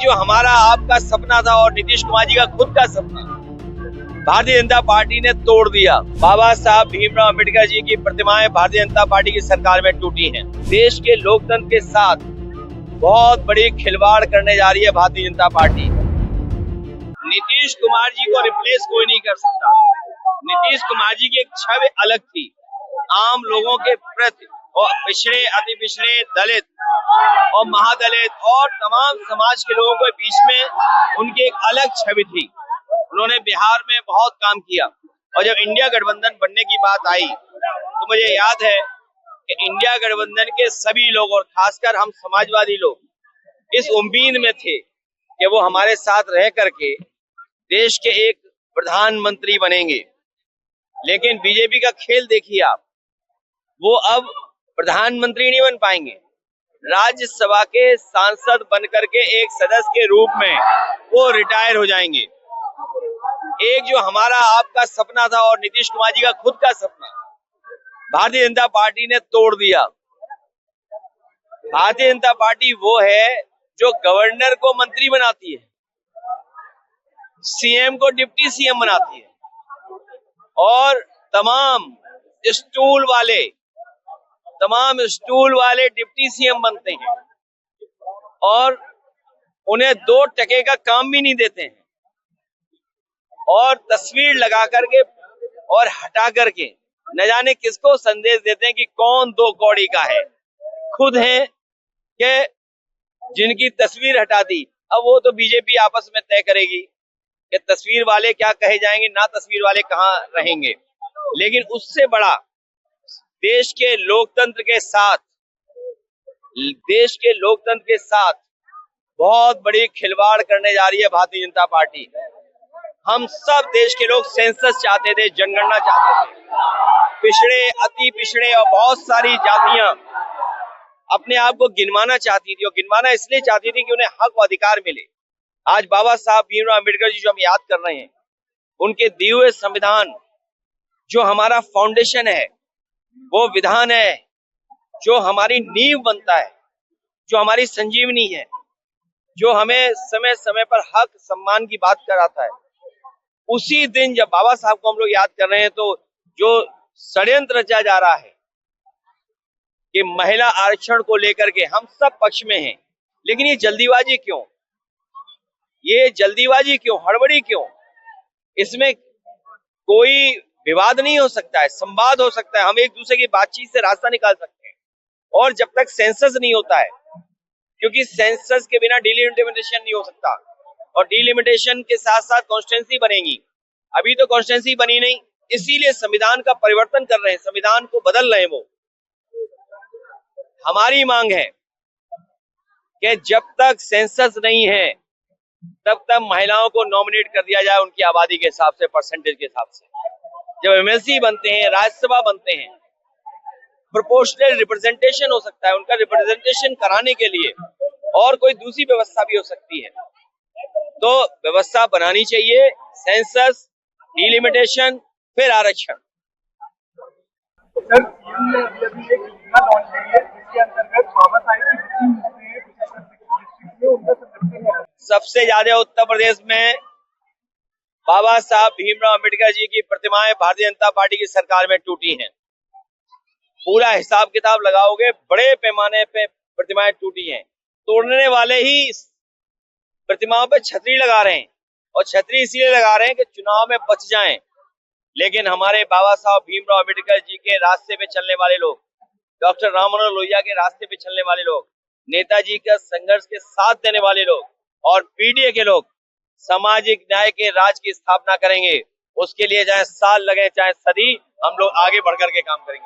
जो हमारा आपका सपना था और नीतीश कुमार जी का खुद का सपना भारतीय जनता पार्टी ने तोड़ दिया। बाबा साहब भीमराव अम्बेडकर जी की प्रतिमाएं भारतीय जनता पार्टी की सरकार में टूटी हैं। देश के लोकतंत्र के साथ बहुत बड़ी खिलवाड़ करने जा रही है भारतीय जनता पार्टी। नीतीश कुमार जी को रिप्लेस कोई नहीं कर सकता। नीतीश कुमार जी की एक छवि अलग थी, आम लोगों के प्रति, और पिछड़े, अति पिछड़े, दलित और महादलित और तमाम समाज के लोगों के बीच में उनकी एक अलग छवि थी। उन्होंने बिहार में बहुत काम किया और जब इंडिया गठबंधन बनने की बात आई तो मुझे याद है कि इंडिया गठबंधन के सभी लोग और खासकर हम समाजवादी लोग इस उम्मीद में थे कि वो हमारे साथ रह करके देश के एक प्रधानमंत्री बनेंगे। लेकिन बीजेपी का खेल देखिए आप, वो अब प्रधानमंत्री नहीं बन पाएंगे। राज्यसभा के सांसद बनकर के एक सदस्य के रूप में वो रिटायर हो जाएंगे। एक जो हमारा आपका सपना था और नीतीश कुमार जी का खुद का सपना भारतीय जनता पार्टी ने तोड़ दिया। भारतीय जनता पार्टी वो है जो गवर्नर को मंत्री बनाती है, सीएम को डिप्टी सीएम बनाती है और तमाम स्टूल वाले डिप्टी सीएम बनते हैं और उन्हें 2 टके का काम भी नहीं देते हैं और तस्वीर लगा करके और हटा करके न जाने किसको संदेश देते हैं कि कौन 2 कौड़ी का है। खुद है कि जिनकी तस्वीर हटा दी, अब वो तो बीजेपी आपस में तय करेगी कि तस्वीर वाले क्या कहे जाएंगे, ना तस्वीर वाले कहाँ रहेंगे। लेकिन उससे बड़ा देश के लोकतंत्र के साथ बहुत बड़ी खिलवाड़ करने जा रही है भारतीय जनता पार्टी। हम सब देश के लोग सेंसस चाहते थे, जनगणना चाहते थे। पिछड़े, अति पिछड़े और बहुत सारी जातियां अपने आप को गिनवाना चाहती थी और गिनवाना इसलिए चाहती थी कि उन्हें हक और अधिकार मिले। आज बाबा साहब भीमराव अम्बेडकर जी जो हम याद कर रहे हैं, उनके दिए हुए संविधान जो हमारा फाउंडेशन है, वो विधान है जो हमारी नींव बनता है, जो हमारी संजीवनी है, जो हमें समय समय पर हक सम्मान की बात कराता है। उसी दिन जब बाबा साहब को हम लोग याद कर रहे हैं तो जो षड्यंत्र रचा जा रहा है कि महिला आरक्षण को लेकर के हम सब पक्ष में हैं, लेकिन ये जल्दीबाजी क्यों, हड़बड़ी क्यों? इसमें कोई विवाद नहीं हो सकता है, संवाद हो सकता है। हम एक दूसरे की बातचीत से रास्ता निकाल सकते हैं। और जब तक सेंसस नहीं होता है, क्योंकि सेंसस के बिना डिलिमिटेशन नहीं हो सकता और डिलिमिटेशन के साथ साथ कॉन्स्टिट्यूंसी बनेगी। अभी तो कॉन्स्टिट्यूंसी बनी नहीं, इसीलिए संविधान का परिवर्तन कर रहे हैं, संविधान को बदल रहे हैं। वो हमारी मांग है कि जब तक सेंसस नहीं है तब तक महिलाओं को नॉमिनेट कर दिया जाए उनकी आबादी के हिसाब से, परसेंटेज के हिसाब से। जब एमएलसी बनते हैं, राज्यसभा बनते हैं, प्रोपोर्शनल रिप्रेजेंटेशन हो सकता है। उनका रिप्रेजेंटेशन कराने के लिए और कोई दूसरी व्यवस्था भी हो सकती है, तो व्यवस्था बनानी चाहिए। सेंसस, डिलिमिटेशन, फिर आरक्षण। सबसे ज्यादा उत्तर प्रदेश में बाबा साहब भीमराव अम्बेडकर जी की प्रतिमाएं भारतीय जनता पार्टी की सरकार में टूटी हैं। पूरा हिसाब किताब लगाओगे, बड़े पैमाने पे प्रतिमाएं टूटी हैं। तोड़ने वाले ही प्रतिमाओं पे छतरी लगा रहे हैं और छतरी इसलिए लगा रहे हैं कि चुनाव में बच जाएं। लेकिन हमारे बाबा साहब भीमराव अम्बेडकर जी के रास्ते पे चलने वाले लोग, डॉक्टर राम मनोहर लोहिया के रास्ते पे चलने वाले लोग, नेताजी का संघर्ष के साथ देने वाले लोग और पीडीए के लोग सामाजिक न्याय के राज की स्थापना करेंगे। उसके लिए चाहे साल लगे चाहे सदी, हम लोग आगे बढ़कर के काम करेंगे।